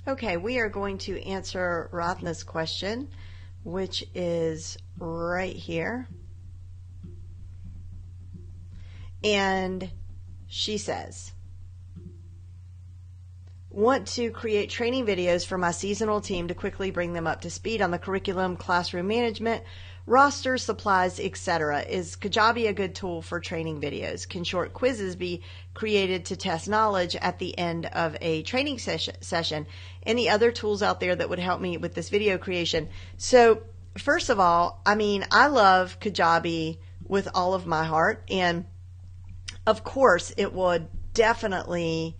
Okay, we are going to answer Ratna's question, which is right here. And she says, want to create training videos for my seasonal team to quickly bring them up to speed on the curriculum, classroom management, roster, supplies, etc. Is Kajabi a good tool for training videos? Can short quizzes be created to test knowledge at the end of a training session? Any other tools out there that would help me with this video creation? So first of all, I love Kajabi with all of my heart, and of course it would definitely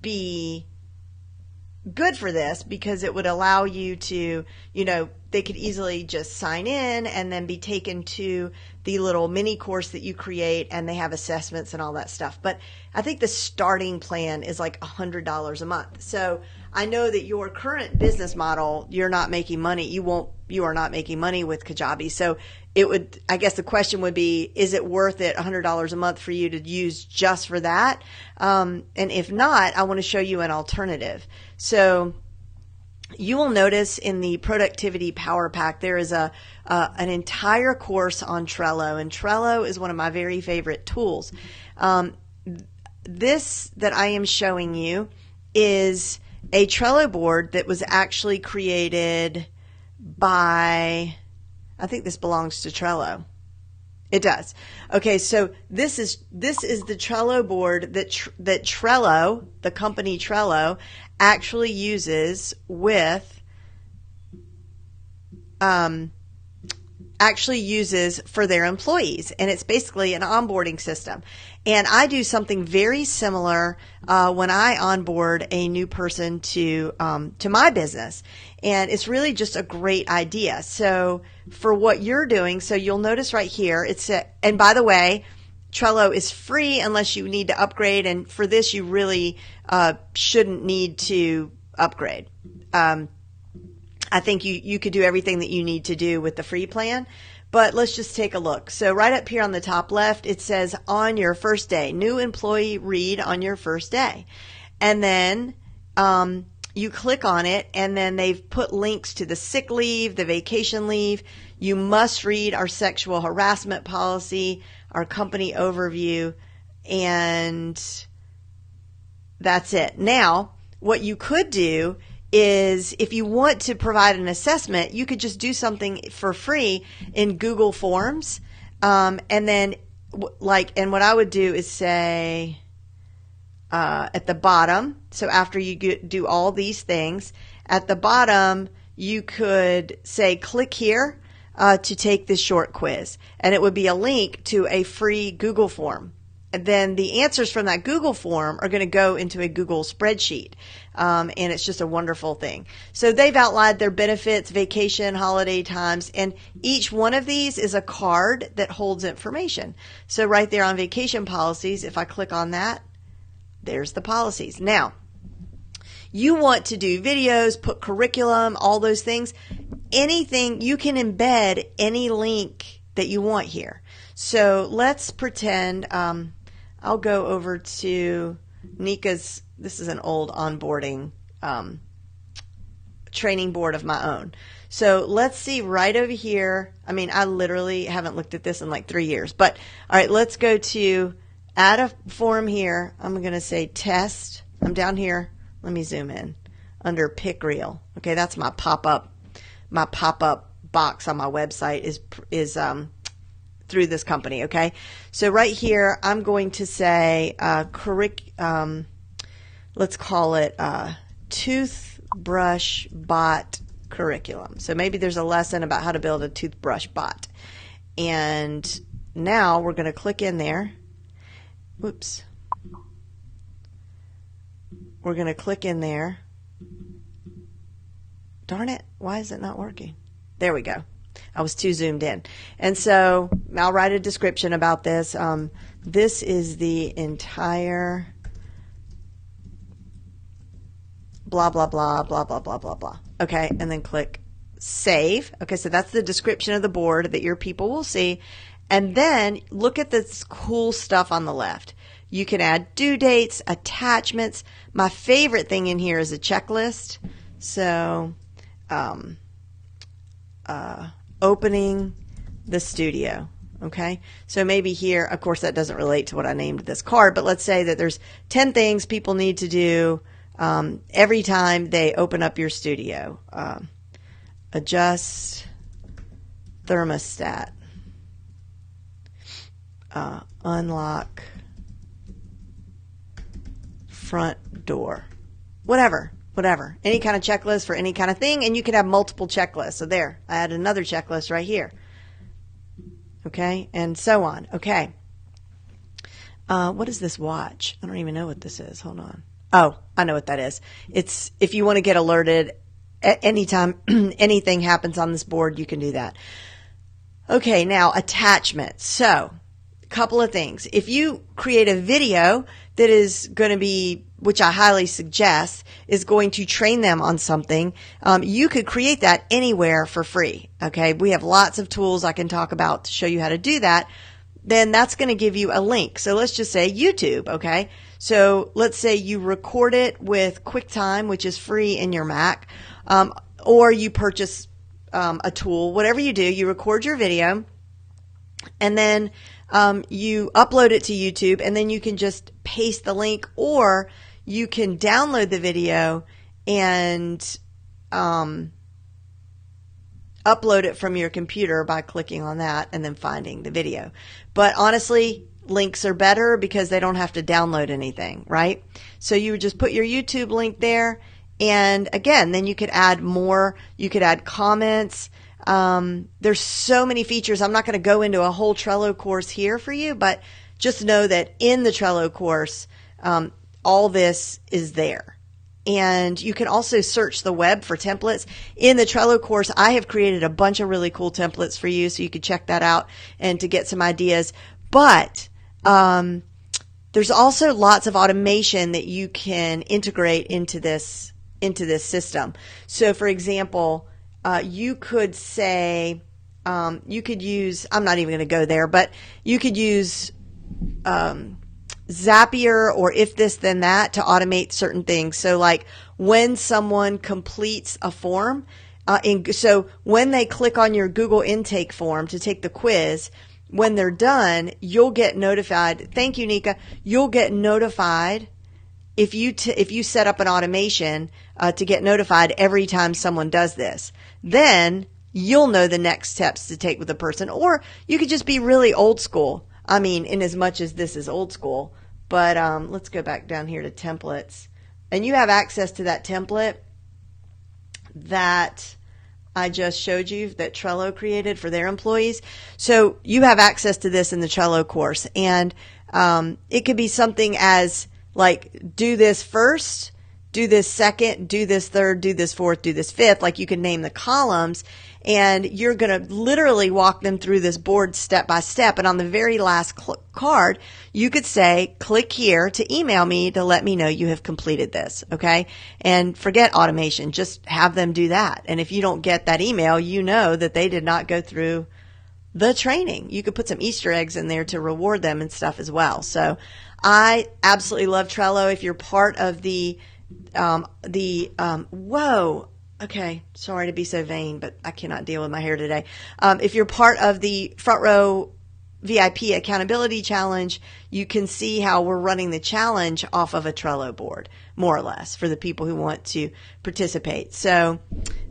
be good for this because it would allow you to, they could easily just sign in and then be taken to the little mini course that you create, and they have assessments and all that stuff. But I think the starting plan is like $100 a month. So I know that your current business model, you're not making money. You are not making money with Kajabi. So I guess the question would be, is it worth it $100 a month for you to use just for that? And if not, I want to show you an alternative. So you will notice in the Productivity Power Pack, there is an entire course on Trello, and Trello is one of my very favorite tools. This that I am showing you is a Trello board that was actually created by, I think this belongs to Trello. It does. Okay, so this is the Trello board that Trello, the company Trello, actually uses for their employees, and it's basically an onboarding system. And I do something very similar when I onboard a new person to my business, and it's really just a great idea. So for what you're doing, so you'll notice right here, and by the way, Trello is free unless you need to upgrade, and for this you really shouldn't need to upgrade. I think you could do everything that you need to do with the free plan, but let's just take a look. So right up here on the top left, it says on your first day, new employee read on your first day. And then you click on it, and then they've put links to the sick leave, the vacation leave. You must read our sexual harassment policy, our company overview, and that's it. Now, what you could do is if you want to provide an assessment, you could just do something for free in Google Forms. And then and what I would do is say at the bottom, so after you do all these things, at the bottom, you could say, click here to take this short quiz. And it would be a link to a free Google form. And then the answers from that Google form are going to go into a Google spreadsheet. And it's just a wonderful thing. So they've outlined their benefits, vacation, holiday times, and each one of these is a card that holds information. So right there on vacation policies, if I click on that, there's the policies. Now, you want to do videos, put curriculum, all those things, anything, you can embed any link that you want here. So let's pretend, I'll go over to Nika's, this is an old onboarding training board of my own. So let's see right over here. I literally haven't looked at this in like 3 years. But all right, let's go to add a form here. I'm going to say test. I'm down here. Let me zoom in under pick reel. Okay, that's my pop-up. My pop-up box on my website is through this company. Okay, so right here I'm going to say let's call it toothbrush bot curriculum. So maybe there's a lesson about how to build a toothbrush bot. And now we're going to click in there. Whoops. We're going to click in there. Darn it. Why is it not working? There we go. I was too zoomed in. And so I'll write a description about this. This is the entire blah, blah, blah, blah, blah, blah, blah, blah. Okay, and then click save. Okay, so that's the description of the board that your people will see. And then look at this cool stuff on the left. You can add due dates, attachments. My favorite thing in here is a checklist. So, opening the studio. Okay, so maybe here, of course, that doesn't relate to what I named this card, but let's say that there's 10 things people need to do every time they open up your studio. Adjust thermostat. Unlock front door. Whatever. Any kind of checklist for any kind of thing, and you can have multiple checklists. So there, I had another checklist right here. Okay, and so on. Okay. What is this watch? I don't even know what this is. Hold on. Oh, I know what that is. It's if you want to get alerted at any time anything happens on this board, you can do that. Okay, now attachments. So, a couple of things. If you create a video that is going to be, which I highly suggest, is going to train them on something, you could create that anywhere for free. Okay, we have lots of tools I can talk about to show you how to do that. Then that's going to give you a link. So let's just say YouTube. Okay, so let's say you record it with QuickTime, which is free in your Mac, or you purchase a tool. Whatever you do, you record your video, and then you upload it to YouTube, and then you can just paste the link, or you can download the video and upload it from your computer by clicking on that and then finding the video. But honestly, links are better because they don't have to download anything, right? So you would just put your YouTube link there, and again, then you could add more. You could add comments. There's so many features. I'm not going to go into a whole Trello course here for you, but just know that in the Trello course, all this is there. And you can also search the web for templates. In the Trello course, I have created a bunch of really cool templates for you, so you can check that out and to get some ideas. But there's also lots of automation that you can integrate into this system. So, for example, you could say, you could use, I'm not even going to go there, but you could use Zapier or if this then that to automate certain things. So like when someone completes a form, so when they click on your Google intake form to take the quiz, when they're done, you'll get notified. Thank you, Nika. You'll get notified if you set up an automation to get notified every time someone does this. Then you'll know the next steps to take with the person. Or you could just be really old school. I mean, in as much as this is old school. But let's go back down here to templates. And you have access to that template that I just showed you that Trello created for their employees. So you have access to this in the Trello course. And it could be something as like, do this first, do this second, do this third, do this fourth, do this fifth. Like you can name the columns, and you're going to literally walk them through this board step by step. And on the very last card, you could say, click here to email me to let me know you have completed this. Okay. And forget automation. Just have them do that. And if you don't get that email, you know that they did not go through the training. You could put some Easter eggs in there to reward them and stuff as well. So I absolutely love Trello. If you're part of whoa. Okay, sorry to be so vain, but I cannot deal with my hair today. If you're part of the Front Row VIP Accountability Challenge, you can see how we're running the challenge off of a Trello board, more or less, for the people who want to participate. So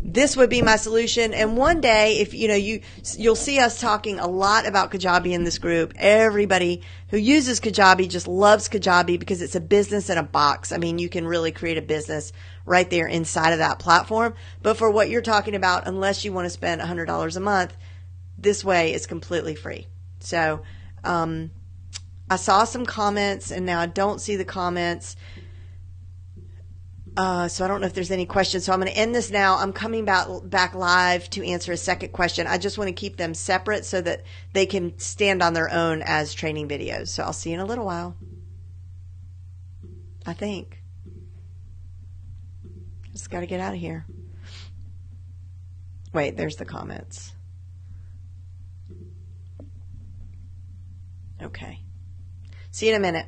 this would be my solution. And one day, if you'll see us talking a lot about Kajabi in this group. Everybody who uses Kajabi just loves Kajabi because it's a business in a box. I mean, you can really create a business right there inside of that platform. But for what you're talking about, unless you want to spend $100 a month, this way is completely free. So I saw some comments, and now I don't see the comments. So I don't know if there's any questions. So I'm going to end this now. I'm coming back live to answer a second question. I just want to keep them separate so that they can stand on their own as training videos. So I'll see you in a little while, I think. Just got to get out of here. Wait, there's the comments. Okay. See you in a minute.